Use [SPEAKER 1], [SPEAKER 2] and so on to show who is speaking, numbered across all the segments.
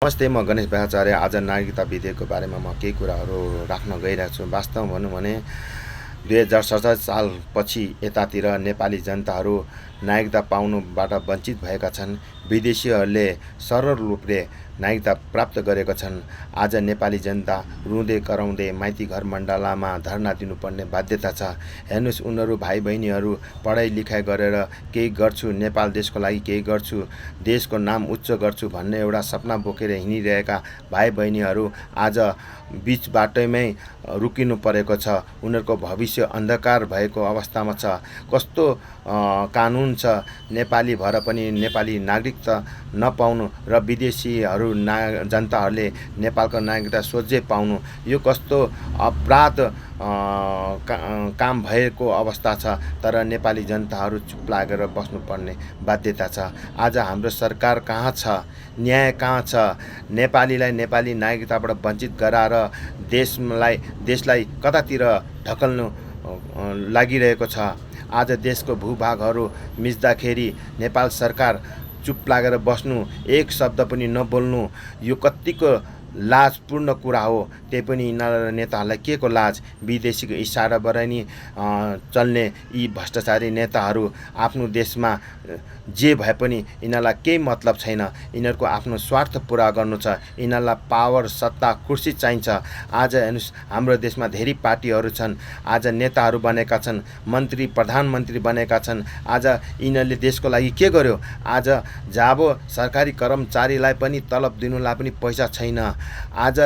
[SPEAKER 1] नमस्ते, म गणेश बहाचार्य। आज नागरिकता विधेयकको बारेमा म केही कुराहरू राख्न गइरहेको छु। वास्तव भनौँ भने 2047 सालपछि यतातिर नेपाली जनताहरू नागरिकता पाउनुबाट वञ्चित भएका छन्। विदेशीहरूले सरल रूपले नागरिकता प्राप्त गरेका छन्। आज नेपाली जनता रुँदै कराउँदै माइती घर मण्डलामा धर्ना दिनुपर्ने बाध्यता छ। हेर्नुहोस्, उनीहरू भाइ बहिनीहरू पढाइ लेखाइ गरेर केही गर्छु, नेपाल देशको लागि केही गर्छु, देशको नाम उच्च गर्छु भन्ने एउटा सपना बोकेर हिँडिरहेका भाइ बहिनीहरू आज बिच बाटैमै रुकिनु परेको छ। उनीहरूको भविष्य अन्धकार भएको अवस्थामा छ। कस्तो कानुन छ, नेपाली भएर पनि नेपाली नागरिकता नपाउनु र विदेशीहरू जनताहरूले नेपालको नागरिकता सोझै पाउनु, यो कस्तो अपराध काम भएको अवस्था छ। तर नेपाली जनताहरू चुप लागेर बस्नुपर्ने बाध्यता छ। आज हाम्रो सरकार कहाँ छ? न्याय कहाँ छ? नेपालीलाई नेपाली नागरिकताबाट वञ्चित गराएर देशलाई कतातिर ढकल्नु लागिरहेको छ। आज देशको भूभागहरू मिच्दाखेरि नेपाल सरकार चुप लागेर बस्नु, एक शब्द पनि नबोल्नु, यो कत्तिको लाजपूर्ण कुरा हो। त्यही पनि यिनीहरू नेताहरूलाई के को लाज? विदेशीको इसाराबाट नि चल्ने यी भ्रष्टाचारी नेताहरू आफ्नो देशमा जे भए पनि यिनीहरूलाई केही मतलब छैन। यिनीहरूको आफ्नो स्वार्थ पुरा गर्नु छ। यिनीहरूलाई पावर, सत्ता, कुर्सी चाहिन्छ। आज हेर्नुहोस्, हाम्रो देशमा धेरै पार्टीहरू छन्। आज नेताहरू बनेका छन्, मन्त्री प्रधानमन्त्री बनेका छन्। आज यिनीहरूले देशको लागि के गर्यो? आज जाबो सरकारी कर्मचारीलाई पनि तलब दिनुलाई पनि पैसा छैन। आज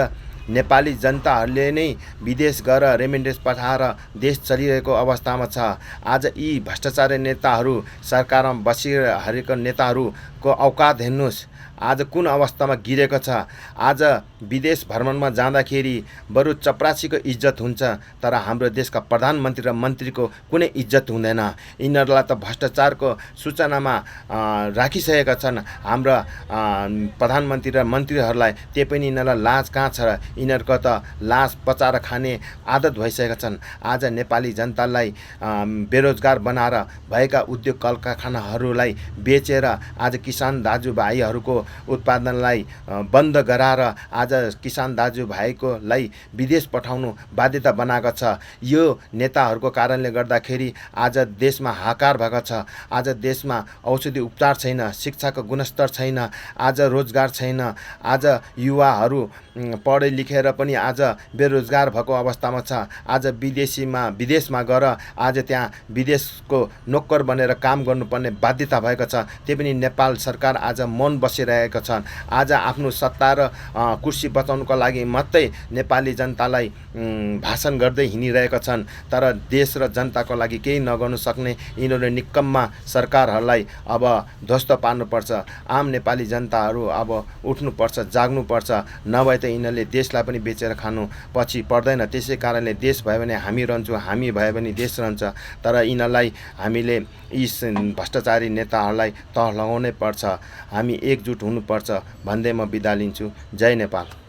[SPEAKER 1] नेपाली जनताहरूले नै विदेश गएर रेमिटेन्स पठाएर देश चलिरहेको अवस्थामा छ। आज यी भ्रष्टाचारी नेताहरू, सरकारमा बसिरहेका नेताहरूको औकात हेर्नुहोस्, आज कुन अवस्थामा गिरेको छ। आज विदेश भ्रमणमा जाँदाखेरि बरु चपरासीको इज्जत हुन्छ, तर हाम्रो देशका प्रधानमन्त्री र मन्त्रीको कुनै इज्जत हुँदैन। यिनीहरूलाई त भ्रष्टाचारको सूचनामा राखिसकेका छन् हाम्रा प्रधानमन्त्री र मन्त्रीहरूलाई। त्यही पनि यिनीहरूलाई लाज कहाँ छ? यिनीहरूको त लाज पचाएर खाने आदत भइसकेका छन्। आज नेपाली जनतालाई बेरोजगार बनाएर भएका उद्योग कल कारखानाहरूलाई बेचेर आज किसान दाजुभाइहरूको उत्पादनलाई बन्द गराएर आज किसान दाजुभाइकोलाई विदेश पठाउनु बाध्यता बनाएको छ। यो नेताहरूको कारणले गर्दाखेरि आज देशमा हाहाकार भएको छ। आज देशमा औषधि उपचार छैन, शिक्षाको गुणस्तर छैन, आज रोजगार छैन। आज युवाहरू पढे लेखेर पनि आज बेरोजगार भएको अवस्थामा छ। आज विदेशमा गएर आज त्यहाँ विदेशको नोकर बनेर काम गर्नुपर्ने बाध्यता भएको छ। त्यही पनि नेपाल सरकार आज मौन बसिरहेको छ। आज आफ्नो सत्ता र कुर्सी बचाउनुको लागि मात्रै नेपाली जनतालाई भाषण गर्दै हिँडिरहेका छन्। तर देश र जनताको लागि केही नगर्नु सक्ने यिनीहरू निकम्मा सरकारहरूलाई अब ध्वस्त पार्नुपर्छ। आम नेपाली जनताहरू अब उठ्नुपर्छ, जाग्नुपर्छ। नभए त यिनीहरूले देशलाई पनि बेचेर खानु पछि पर्दैन। त्यसै कारणले देश भयो भने हामी रहन्छौँ, हामी भयो भने देश रहन्छ। तर यिनीहरूलाई हामीले यी भ्रष्टाचारी नेताहरूलाई तह लगाउनै पर्छ। हामी एकजुट हुनुपर्छ भन्दै म बिदा लिन्छु। जय नेपाल।